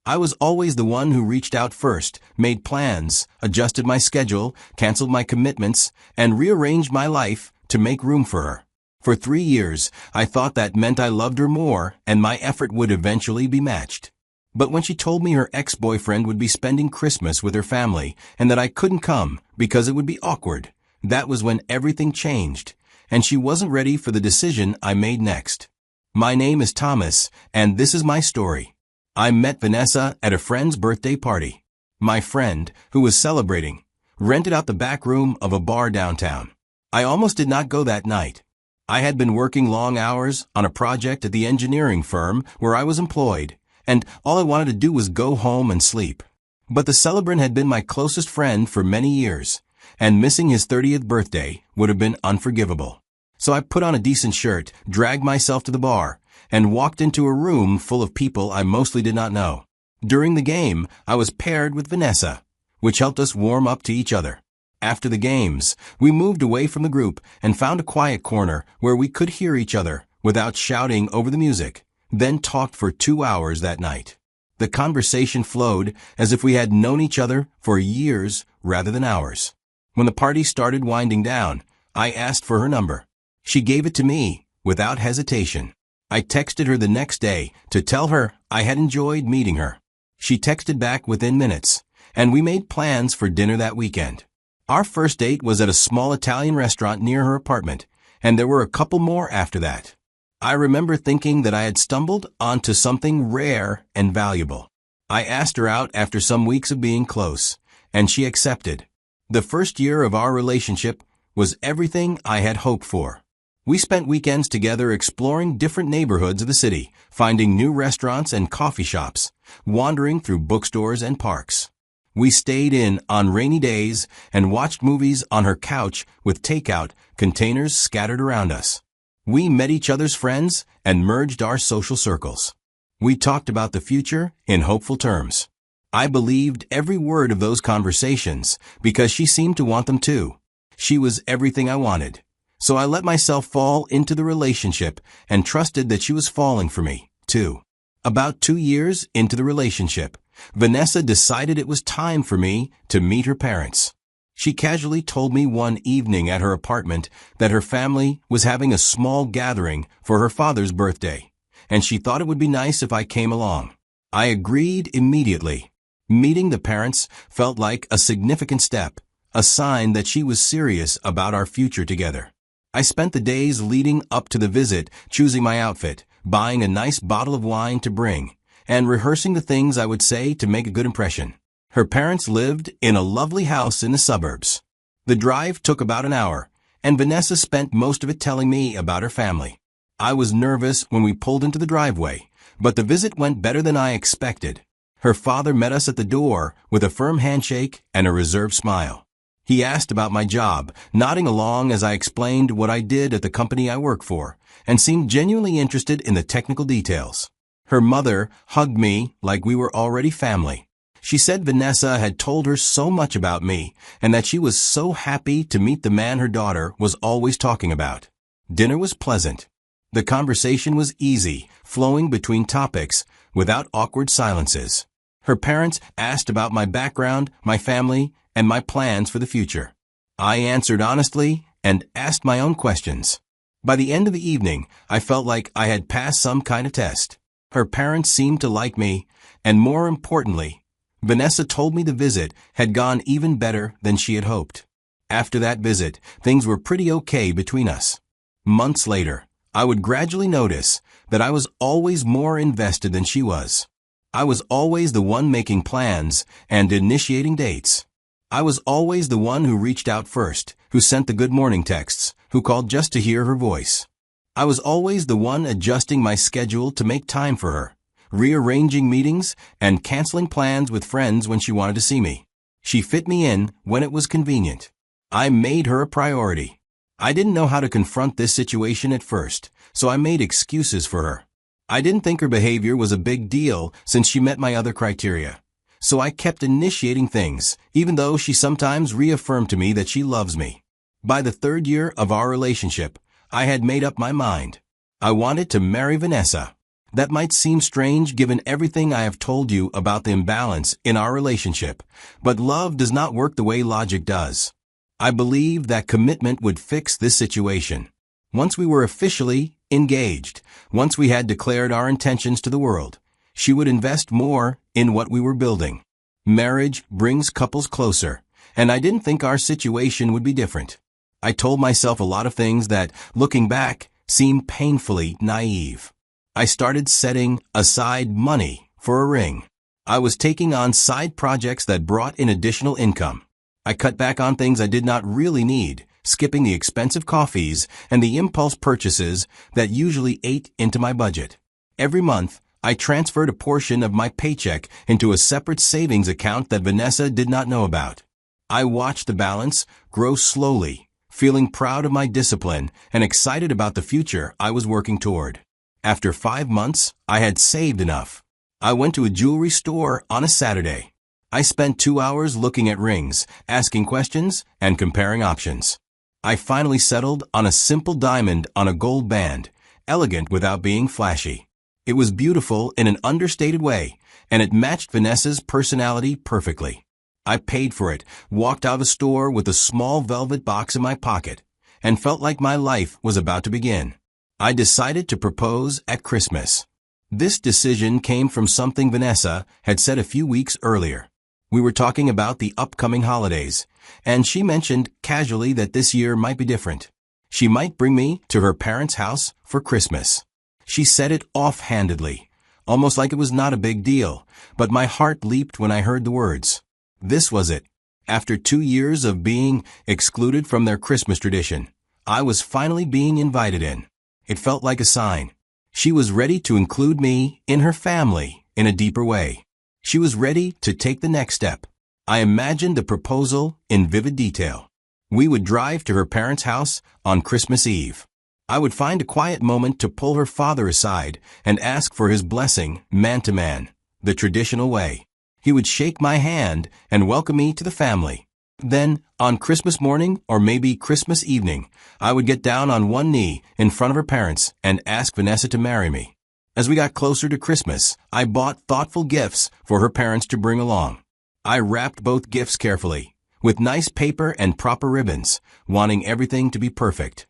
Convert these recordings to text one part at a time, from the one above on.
I was always the one who reached out first, made plans, adjusted my schedule, canceled my commitments, and rearranged my life to make room for her. For 3 years, I thought that meant I loved her more and my effort would eventually be matched. But when she told me her ex-boyfriend would be spending Christmas with her family and that I couldn't come because it would be awkward, that was when everything changed, and she wasn't ready for the decision I made next. My name is Thomas, and this is my story. I met Vanessa at a friend's birthday party. My friend, who was celebrating, rented out the back room of a bar downtown. I almost did not go that night. I had been working long hours on a project at the engineering firm where I was employed, and all I wanted to do was go home and sleep. But the celebrant had been my closest friend for many years, and missing his 30th birthday would have been unforgivable. So I put on a decent shirt, dragged myself to the bar, and walked into a room full of people I mostly did not know. During the game, I was paired with Vanessa, which helped us warm up to each other. After the games, we moved away from the group and found a quiet corner where we could hear each other without shouting over the music, then talked for 2 hours that night. The conversation flowed as if we had known each other for years rather than hours. When the party started winding down, I asked for her number. She gave it to me without hesitation. I texted her the next day to tell her I had enjoyed meeting her. She texted back within minutes, and we made plans for dinner that weekend. Our first date was at a small Italian restaurant near her apartment, and there were a couple more after that. I remember thinking that I had stumbled onto something rare and valuable. I asked her out after some weeks of being close, and she accepted. The first year of our relationship was everything I had hoped for. We spent weekends together exploring different neighborhoods of the city, finding new restaurants and coffee shops, wandering through bookstores and parks. We stayed in on rainy days and watched movies on her couch with takeout containers scattered around us. We met each other's friends and merged our social circles. We talked about the future in hopeful terms. I believed every word of those conversations because she seemed to want them too. She was everything I wanted. So I let myself fall into the relationship and trusted that she was falling for me, too. About 2 years into the relationship, Vanessa decided it was time for me to meet her parents. She casually told me one evening at her apartment that her family was having a small gathering for her father's birthday, and she thought it would be nice if I came along. I agreed immediately. Meeting the parents felt like a significant step, a sign that she was serious about our future together. I spent the days leading up to the visit choosing my outfit, buying a nice bottle of wine to bring, and rehearsing the things I would say to make a good impression. Her parents lived in a lovely house in the suburbs. The drive took about an hour, and Vanessa spent most of it telling me about her family. I was nervous when we pulled into the driveway, but the visit went better than I expected. Her father met us at the door with a firm handshake and a reserved smile. He asked about my job, nodding along as I explained what I did at the company I work for, and seemed genuinely interested in the technical details. Her mother hugged me like we were already family. She said Vanessa had told her so much about me, and that she was so happy to meet the man her daughter was always talking about. Dinner was pleasant. The conversation was easy, flowing between topics, without awkward silences. Her parents asked about my background, my family, and my plans for the future. I answered honestly and asked my own questions. By the end of the evening, I felt like I had passed some kind of test. Her parents seemed to like me, and more importantly, Vanessa told me the visit had gone even better than she had hoped. After that visit, things were pretty okay between us. Months later, I would gradually notice that I was always more invested than she was. I was always the one making plans and initiating dates. I was always the one who reached out first, who sent the good morning texts, who called just to hear her voice. I was always the one adjusting my schedule to make time for her, rearranging meetings and canceling plans with friends when she wanted to see me. She fit me in when it was convenient. I made her a priority. I didn't know how to confront this situation at first, so I made excuses for her. I didn't think her behavior was a big deal since she met my other criteria. So I kept initiating things, even though she sometimes reaffirmed to me that she loves me. By the 3rd year of our relationship, I had made up my mind. I wanted to marry Vanessa. That might seem strange given everything I have told you about the imbalance in our relationship, but love does not work the way logic does. I believed that commitment would fix this situation. Once we were officially engaged, once we had declared our intentions to the world, she would invest more in what we were building. Marriage brings couples closer, and I didn't think our situation would be different. I told myself a lot of things that, looking back, seem painfully naive. I started setting aside money for a ring. I was taking on side projects that brought in additional income. I cut back on things I did not really need, skipping the expensive coffees and the impulse purchases that usually ate into my budget. Every month, I transferred a portion of my paycheck into a separate savings account that Vanessa did not know about. I watched the balance grow slowly, feeling proud of my discipline and excited about the future I was working toward. After 5 months, I had saved enough. I went to a jewelry store on a Saturday. I spent 2 hours looking at rings, asking questions, and comparing options. I finally settled on a simple diamond on a gold band, elegant without being flashy. It was beautiful in an understated way, and it matched Vanessa's personality perfectly. I paid for it, walked out of the store with a small velvet box in my pocket, and felt like my life was about to begin. I decided to propose at Christmas. This decision came from something Vanessa had said a few weeks earlier. We were talking about the upcoming holidays, and she mentioned casually that this year might be different. She might bring me to her parents' house for Christmas. She said it offhandedly, almost like it was not a big deal, but my heart leaped when I heard the words. This was it. After 2 years of being excluded from their Christmas tradition, I was finally being invited in. It felt like a sign. She was ready to include me in her family in a deeper way. She was ready to take the next step. I imagined the proposal in vivid detail. We would drive to her parents' house on Christmas Eve. I would find a quiet moment to pull her father aside and ask for his blessing, man to man, the traditional way. He would shake my hand and welcome me to the family. Then, on Christmas morning or maybe Christmas evening, I would get down on one knee in front of her parents and ask Vanessa to marry me. As we got closer to Christmas, I bought thoughtful gifts for her parents to bring along. I wrapped both gifts carefully, with nice paper and proper ribbons, wanting everything to be perfect.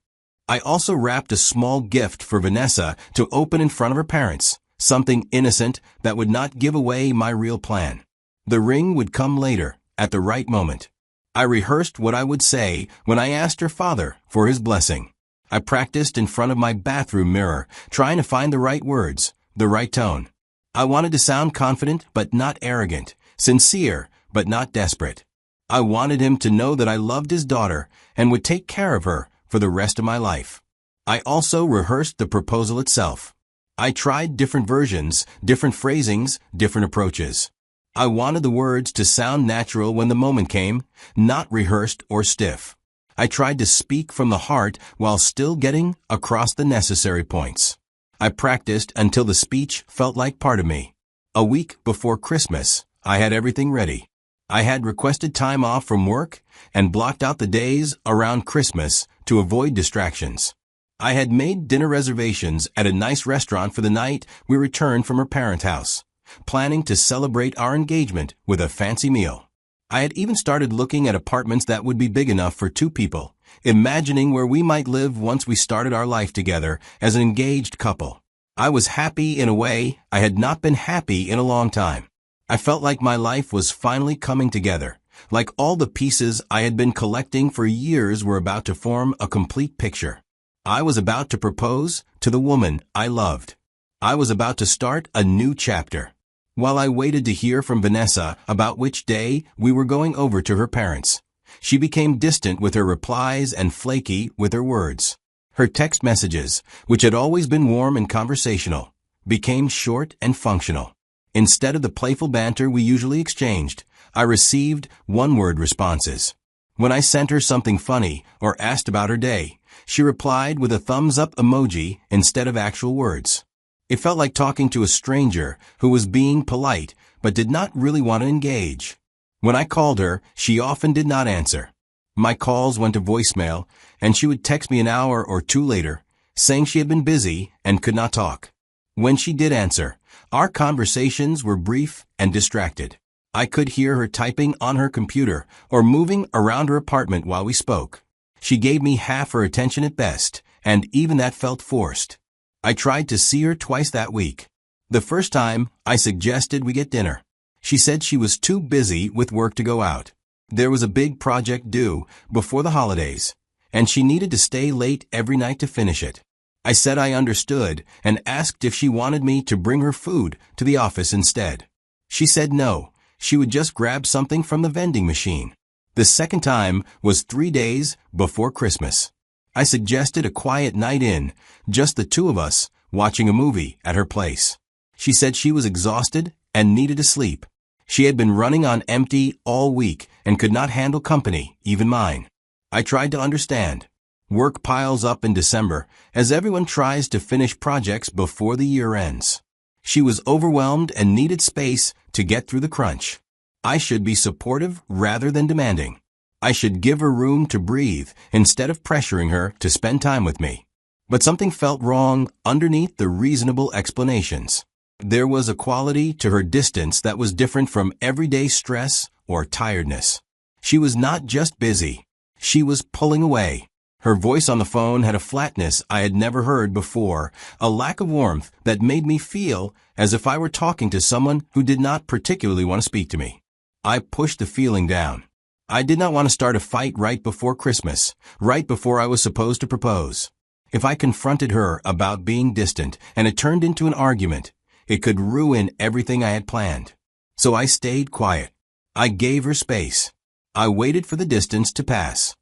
I also wrapped a small gift for Vanessa to open in front of her parents, something innocent that would not give away my real plan. The ring would come later, at the right moment. I rehearsed what I would say when I asked her father for his blessing. I practiced in front of my bathroom mirror, trying to find the right words, the right tone. I wanted to sound confident but not arrogant, sincere but not desperate. I wanted him to know that I loved his daughter and would take care of her for the rest of my life. I also rehearsed the proposal itself. I tried different versions, different phrasings, different approaches. I wanted the words to sound natural when the moment came, not rehearsed or stiff. I tried to speak from the heart while still getting across the necessary points. I practiced until the speech felt like part of me. A week before Christmas, I had everything ready. I had requested time off from work and blocked out the days around Christmas to avoid distractions. I had made dinner reservations at a nice restaurant for the night we returned from her parents' house, planning to celebrate our engagement with a fancy meal. I had even started looking at apartments that would be big enough for 2 people, imagining where we might live once we started our life together as an engaged couple. I was happy in a way I had not been happy in a long time. I felt like my life was finally coming together, like all the pieces I had been collecting for years were about to form a complete picture. I was about to propose to the woman I loved. I was about to start a new chapter. While I waited to hear from Vanessa about which day we were going over to her parents, she became distant with her replies and flaky with her words. Her text messages, which had always been warm and conversational, became short and functional. Instead of the playful banter we usually exchanged, I received one-word responses. When I sent her something funny or asked about her day, she replied with a thumbs-up emoji instead of actual words. It felt like talking to a stranger who was being polite but did not really want to engage. When I called her, she often did not answer. My calls went to voicemail, and she would text me an hour or 2 later, saying she had been busy and could not talk. When she did answer, our conversations were brief and distracted. I could hear her typing on her computer or moving around her apartment while we spoke. She gave me half her attention at best, and even that felt forced. I tried to see her twice that week. The first time, I suggested we get dinner. She said she was too busy with work to go out. There was a big project due before the holidays, and she needed to stay late every night to finish it. I said I understood and asked if she wanted me to bring her food to the office instead. She said no, she would just grab something from the vending machine. The second time was 3 days before Christmas. I suggested a quiet night in, just the two of us, watching a movie at her place. She said she was exhausted and needed to sleep. She had been running on empty all week and could not handle company, even mine. I tried to understand. Work piles up in December as everyone tries to finish projects before the year ends. She was overwhelmed and needed space to get through the crunch. I should be supportive rather than demanding. I should give her room to breathe instead of pressuring her to spend time with me. But something felt wrong underneath the reasonable explanations. There was a quality to her distance that was different from everyday stress or tiredness. She was not just busy. She was pulling away. Her voice on the phone had a flatness I had never heard before, a lack of warmth that made me feel as if I were talking to someone who did not particularly want to speak to me. I pushed the feeling down. I did not want to start a fight right before Christmas, right before I was supposed to propose. If I confronted her about being distant and it turned into an argument, it could ruin everything I had planned. So I stayed quiet. I gave her space. I waited for the distance to pass.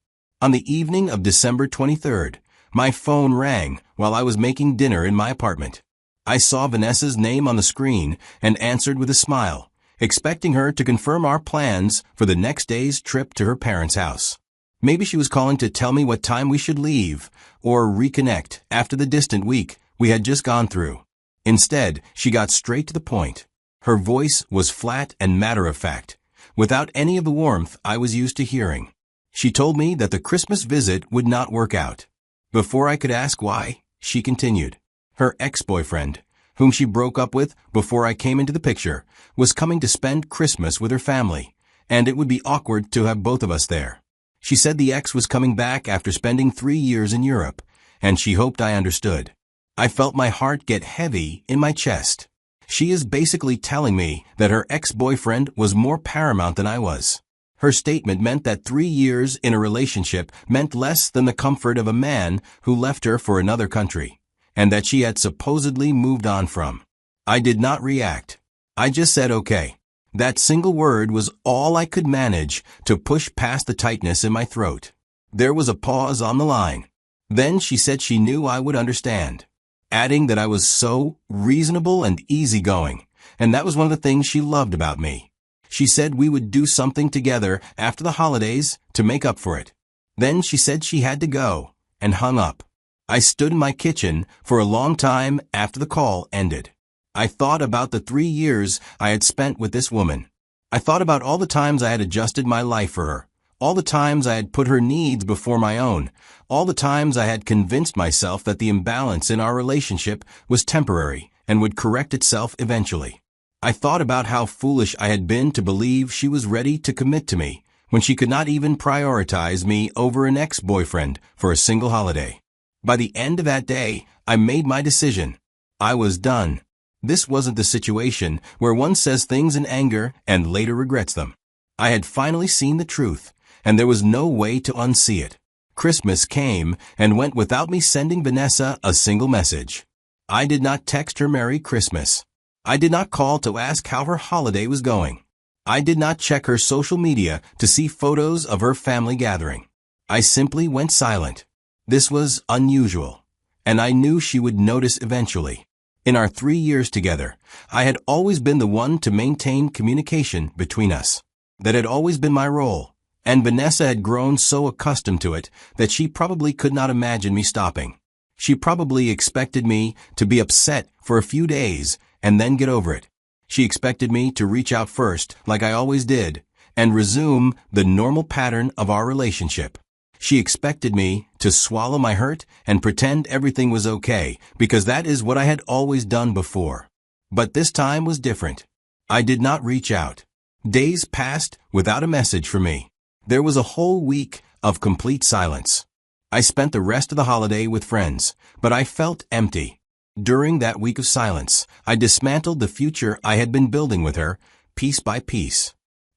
On the evening of December 23rd, my phone rang while I was making dinner in my apartment. I saw Vanessa's name on the screen and answered with a smile, expecting her to confirm our plans for the next day's trip to her parents' house. Maybe she was calling to tell me what time we should leave or reconnect after the distant week we had just gone through. Instead, she got straight to the point. Her voice was flat and matter-of-fact, without any of the warmth I was used to hearing. She told me that the Christmas visit would not work out. Before I could ask why, she continued. Her ex-boyfriend, whom she broke up with before I came into the picture, was coming to spend Christmas with her family, and it would be awkward to have both of us there. She said the ex was coming back after spending 3 years in Europe, and she hoped I understood. I felt my heart get heavy in my chest. She is basically telling me that her ex-boyfriend was more paramount than I was. Her statement meant that 3 years in a relationship meant less than the comfort of a man who left her for another country, and that she had supposedly moved on from. I did not react. I just said okay. That single word was all I could manage to push past the tightness in my throat. There was a pause on the line. Then she said she knew I would understand, adding that I was so reasonable and easygoing, and that was one of the things she loved about me. She said we would do something together after the holidays to make up for it. Then she said she had to go, and hung up. I stood in my kitchen for a long time after the call ended. I thought about the 3 years I had spent with this woman. I thought about all the times I had adjusted my life for her, all the times I had put her needs before my own, all the times I had convinced myself that the imbalance in our relationship was temporary and would correct itself eventually. I thought about how foolish I had been to believe she was ready to commit to me when she could not even prioritize me over an ex-boyfriend for a single holiday. By the end of that day, I made my decision. I was done. This wasn't the situation where one says things in anger and later regrets them. I had finally seen the truth, and there was no way to unsee it. Christmas came and went without me sending Vanessa a single message. I did not text her Merry Christmas. I did not call to ask how her holiday was going. I did not check her social media to see photos of her family gathering. I simply went silent. This was unusual, and I knew she would notice eventually. In our 3 years together, I had always been the one to maintain communication between us. That had always been my role, and Vanessa had grown so accustomed to it that she probably could not imagine me stopping. She probably expected me to be upset for a few days and then get over it. She expected me to reach out first, like I always did, and resume the normal pattern of our relationship. She expected me to swallow my hurt and pretend everything was okay, because that is what I had always done before. But this time was different. I did not reach out. Days passed without a message from me. There was a whole week of complete silence. I spent the rest of the holiday with friends, but I felt empty. During that week of silence, I dismantled the future I had been building with her, piece by piece.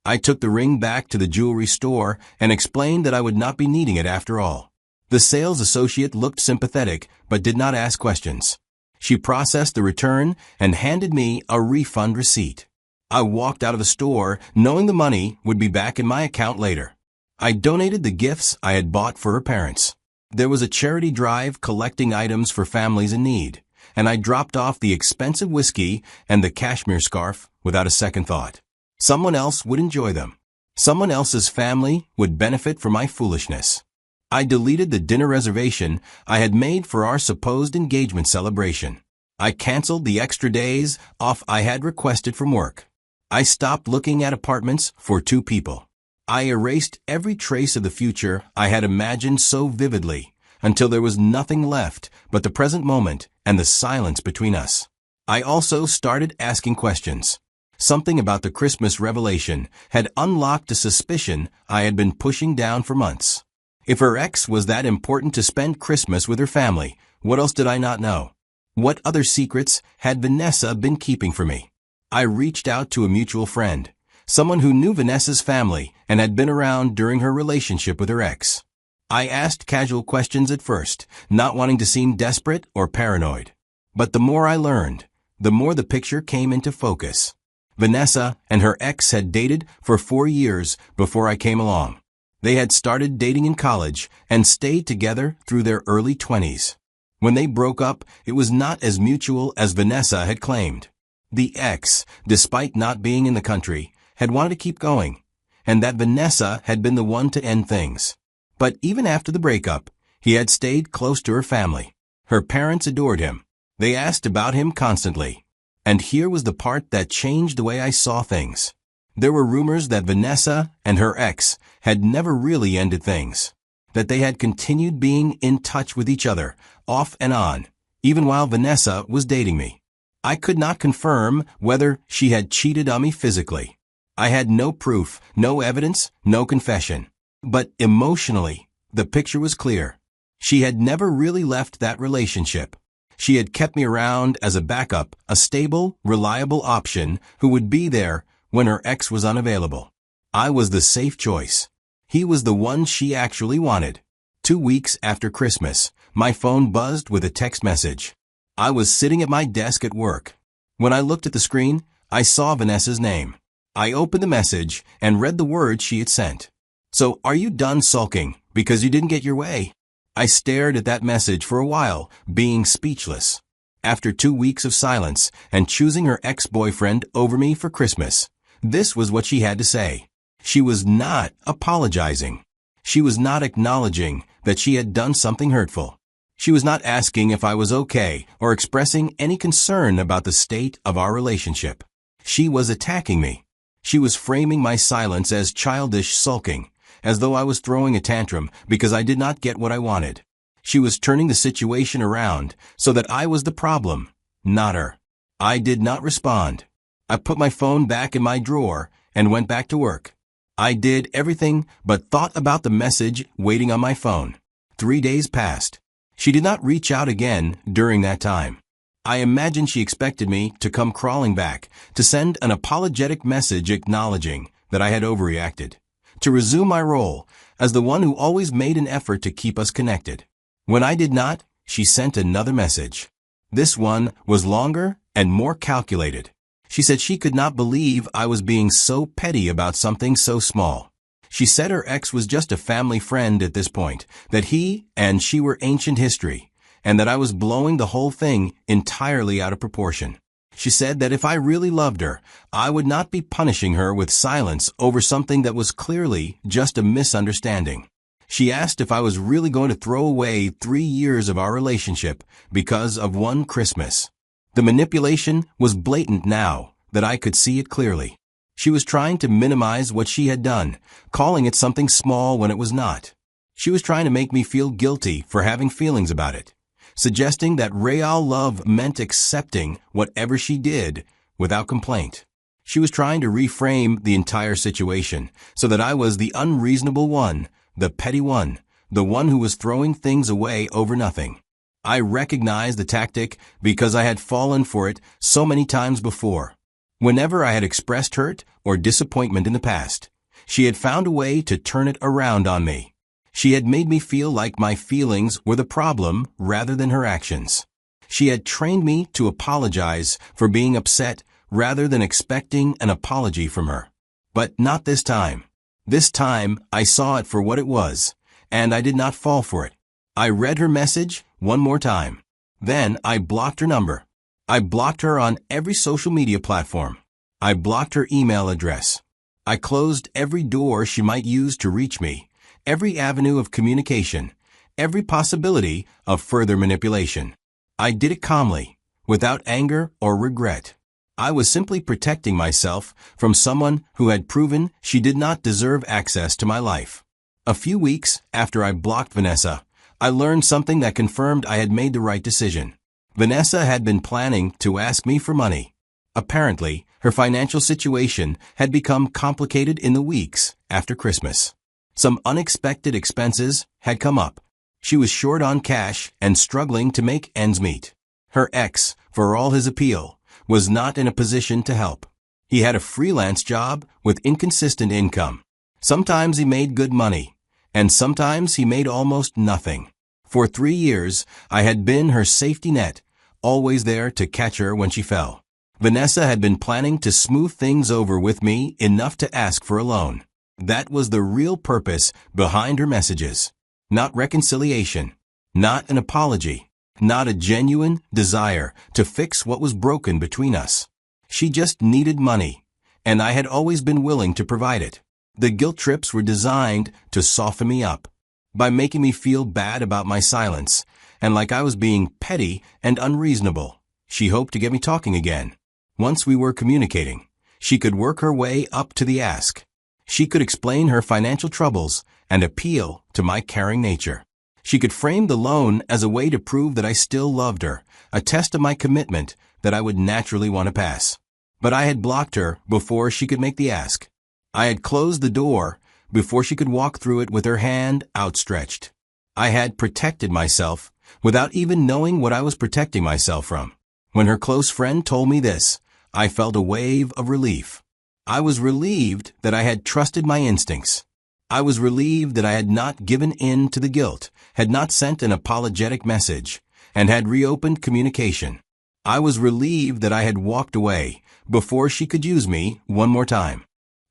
I took the ring back to the jewelry store and explained that I would not be needing it after all. The sales associate looked sympathetic, but did not ask questions. She processed the return and handed me a refund receipt. I walked out of the store knowing the money would be back in my account later. I donated the gifts I had bought for her parents. There was a charity drive collecting items for families in need, and I dropped off the expensive whiskey and the cashmere scarf without a second thought. Someone else would enjoy them. Someone else's family would benefit from my foolishness. I deleted the dinner reservation I had made for our supposed engagement celebration. I canceled the extra days off I had requested from work. I stopped looking at apartments for 2 people. I erased every trace of the future I had imagined so vividly until there was nothing left but the present moment and the silence between us. I also started asking questions. Something about the Christmas revelation had unlocked a suspicion I had been pushing down for months. If her ex was that important to spend Christmas with her family, what else did I not know? What other secrets had Vanessa been keeping from me? I reached out to a mutual friend, someone who knew Vanessa's family and had been around during her relationship with her ex. I asked casual questions at first, not wanting to seem desperate or paranoid. But the more I learned, the more the picture came into focus. Vanessa and her ex had dated for 4 years before I came along. They had started dating in college and stayed together through their early 20s. When they broke up, it was not as mutual as Vanessa had claimed. The ex, despite not being in the country, had wanted to keep going, and that Vanessa had been the one to end things. But even after the breakup, he had stayed close to her family. Her parents adored him. They asked about him constantly. And here was the part that changed the way I saw things. There were rumors that Vanessa and her ex had never really ended things, that they had continued being in touch with each other, off and on, even while Vanessa was dating me. I could not confirm whether she had cheated on me physically. I had no proof, no evidence, no confession. But emotionally, the picture was clear. She had never really left that relationship. She had kept me around as a backup, a stable, reliable option who would be there when her ex was unavailable. I was the safe choice. He was the one she actually wanted. 2 weeks after Christmas, my phone buzzed with a text message. I was sitting at my desk at work. When I looked at the screen, I saw Vanessa's name. I opened the message and read the words she had sent. "So are you done sulking because you didn't get your way?" I stared at that message for a while, being speechless. After 2 weeks of silence and choosing her ex-boyfriend over me for Christmas, this was what she had to say. She was not apologizing. She was not acknowledging that she had done something hurtful. She was not asking if I was okay or expressing any concern about the state of our relationship. She was attacking me. She was framing my silence as childish sulking, as though I was throwing a tantrum because I did not get what I wanted. She was turning the situation around so that I was the problem, not her. I did not respond. I put my phone back in my drawer and went back to work. I did everything but thought about the message waiting on my phone. 3 days passed. She did not reach out again during that time. I imagined she expected me to come crawling back, to send an apologetic message acknowledging that I had overreacted, to resume my role as the one who always made an effort to keep us connected. When I did not, she sent another message. This one was longer and more calculated. She said she could not believe I was being so petty about something so small. She said her ex was just a family friend at this point, that he and she were ancient history, and that I was blowing the whole thing entirely out of proportion. She said that if I really loved her, I would not be punishing her with silence over something that was clearly just a misunderstanding. She asked if I was really going to throw away 3 years of our relationship because of one Christmas. The manipulation was blatant now that I could see it clearly. She was trying to minimize what she had done, calling it something small when it was not. She was trying to make me feel guilty for having feelings about it, suggesting that real love meant accepting whatever she did without complaint. She was trying to reframe the entire situation so that I was the unreasonable one, the petty one, the one who was throwing things away over nothing. I recognized the tactic because I had fallen for it so many times before. Whenever I had expressed hurt or disappointment in the past, she had found a way to turn it around on me. She had made me feel like my feelings were the problem rather than her actions. She had trained me to apologize for being upset rather than expecting an apology from her. But not this time. This time, I saw it for what it was, and I did not fall for it. I read her message one more time. Then I blocked her number. I blocked her on every social media platform. I blocked her email address. I closed every door she might use to reach me, every avenue of communication, every possibility of further manipulation. I did it calmly, without anger or regret. I was simply protecting myself from someone who had proven she did not deserve access to my life. A few weeks after I blocked Vanessa, I learned something that confirmed I had made the right decision. Vanessa had been planning to ask me for money. Apparently, her financial situation had become complicated in the weeks after Christmas. Some unexpected expenses had come up. She was short on cash and struggling to make ends meet. Her ex, for all his appeal, was not in a position to help. He had a freelance job with inconsistent income. Sometimes he made good money, and sometimes he made almost nothing. For 3 years, I had been her safety net, always there to catch her when she fell. Vanessa had been planning to smooth things over with me enough to ask for a loan. That was the real purpose behind her messages. Not reconciliation, not an apology, not a genuine desire to fix what was broken between us. She just needed money, and I had always been willing to provide it. The guilt trips were designed to soften me up, by making me feel bad about my silence, and like I was being petty and unreasonable. She hoped to get me talking again. Once we were communicating, she could work her way up to the ask. She could explain her financial troubles and appeal to my caring nature. She could frame the loan as a way to prove that I still loved her, a test of my commitment that I would naturally want to pass. But I had blocked her before she could make the ask. I had closed the door before she could walk through it with her hand outstretched. I had protected myself without even knowing what I was protecting myself from. When her close friend told me this, I felt a wave of relief. I was relieved that I had trusted my instincts. I was relieved that I had not given in to the guilt, had not sent an apologetic message, and had reopened communication. I was relieved that I had walked away before she could use me one more time.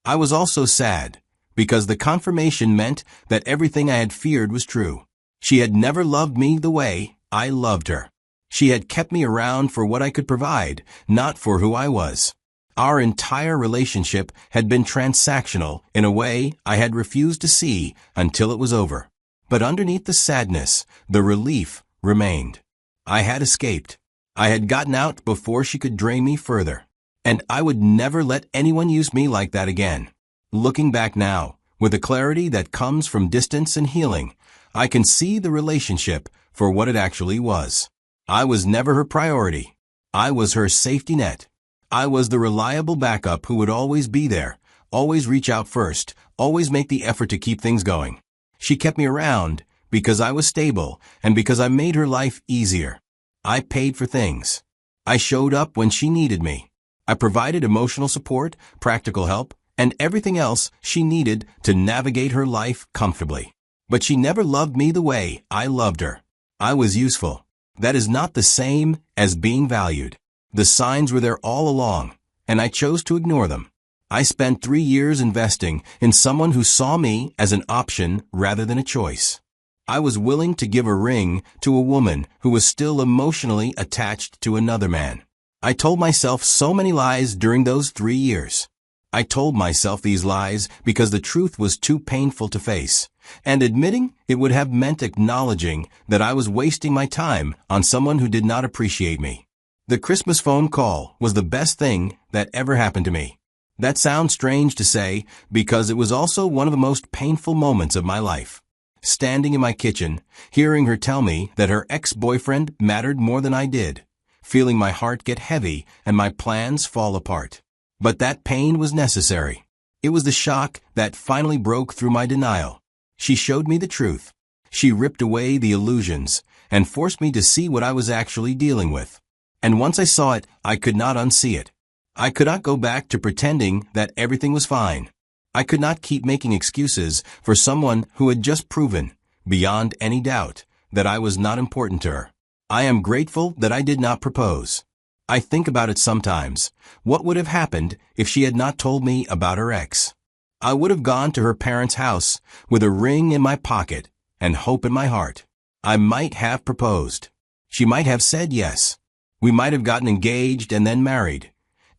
I was also sad, because the confirmation meant that everything I had feared was true. She had never loved me the way I loved her. She had kept me around for what I could provide, not for who I was. Our entire relationship had been transactional in a way I had refused to see until it was over. But underneath the sadness, the relief remained. I had escaped. I had gotten out before she could drain me further. And I would never let anyone use me like that again. Looking back now, with the clarity that comes from distance and healing, I can see the relationship for what it actually was. I was never her priority. I was her safety net. I was the reliable backup who would always be there, always reach out first, always make the effort to keep things going. She kept me around because I was stable and because I made her life easier. I paid for things. I showed up when she needed me. I provided emotional support, practical help, and everything else she needed to navigate her life comfortably. But she never loved me the way I loved her. I was useful. That is not the same as being valued. The signs were there all along, and I chose to ignore them. I spent 3 years investing in someone who saw me as an option rather than a choice. I was willing to give a ring to a woman who was still emotionally attached to another man. I told myself so many lies during those 3 years. I told myself these lies because the truth was too painful to face, and admitting it would have meant acknowledging that I was wasting my time on someone who did not appreciate me. The Christmas phone call was the best thing that ever happened to me. That sounds strange to say because it was also one of the most painful moments of my life. Standing in my kitchen, hearing her tell me that her ex-boyfriend mattered more than I did, feeling my heart get heavy and my plans fall apart. But that pain was necessary. It was the shock that finally broke through my denial. She showed me the truth. She ripped away the illusions and forced me to see what I was actually dealing with. And once I saw it, I could not unsee it. I could not go back to pretending that everything was fine. I could not keep making excuses for someone who had just proven, beyond any doubt, that I was not important to her. I am grateful that I did not propose. I think about it sometimes. What would have happened if she had not told me about her ex? I would have gone to her parents' house with a ring in my pocket and hope in my heart. I might have proposed. She might have said yes. We might have gotten engaged and then married.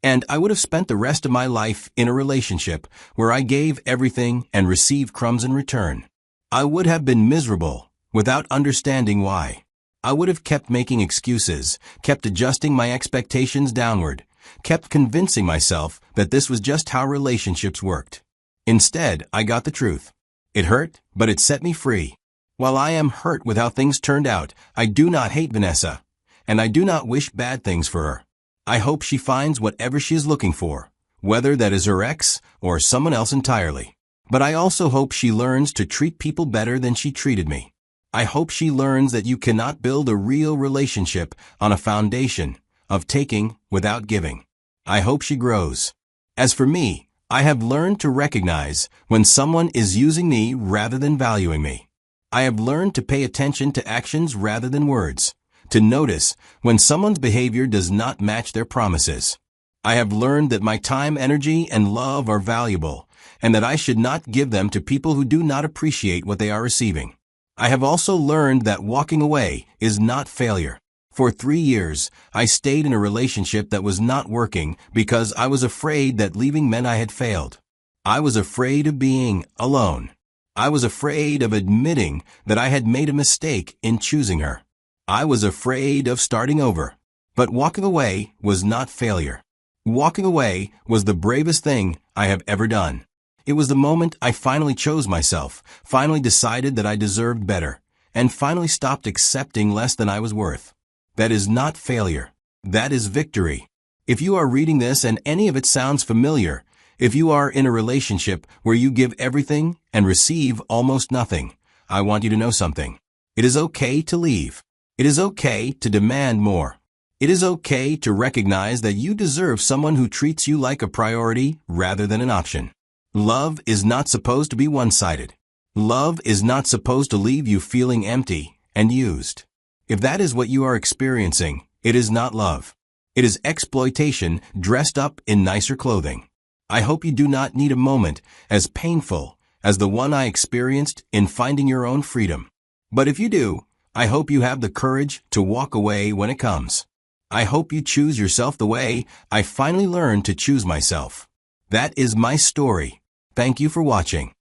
And I would have spent the rest of my life in a relationship where I gave everything and received crumbs in return. I would have been miserable without understanding why. I would have kept making excuses, kept adjusting my expectations downward, kept convincing myself that this was just how relationships worked. Instead, I got the truth. It hurt, but it set me free. While I am hurt with how things turned out, I do not hate Vanessa, and I do not wish bad things for her. I hope she finds whatever she is looking for, whether that is her ex or someone else entirely. But I also hope she learns to treat people better than she treated me. I hope she learns that you cannot build a real relationship on a foundation of taking without giving. I hope she grows. As for me, I have learned to recognize when someone is using me rather than valuing me. I have learned to pay attention to actions rather than words, to notice when someone's behavior does not match their promises. I have learned that my time, energy, and love are valuable, and that I should not give them to people who do not appreciate what they are receiving. I have also learned that walking away is not failure. For 3 years, I stayed in a relationship that was not working because I was afraid that leaving meant I had failed. I was afraid of being alone. I was afraid of admitting that I had made a mistake in choosing her. I was afraid of starting over. But walking away was not failure. Walking away was the bravest thing I have ever done. It was the moment I finally chose myself, finally decided that I deserved better, and finally stopped accepting less than I was worth. That is not failure. That is victory. If you are reading this and any of it sounds familiar, if you are in a relationship where you give everything and receive almost nothing, I want you to know something. It is okay to leave. It is okay to demand more. It is okay to recognize that you deserve someone who treats you like a priority rather than an option. Love is not supposed to be one-sided. Love is not supposed to leave you feeling empty and used. If that is what you are experiencing, it is not love. It is exploitation dressed up in nicer clothing. I hope you do not need a moment as painful as the one I experienced in finding your own freedom. But if you do, I hope you have the courage to walk away when it comes. I hope you choose yourself the way I finally learned to choose myself. That is my story. Thank you for watching.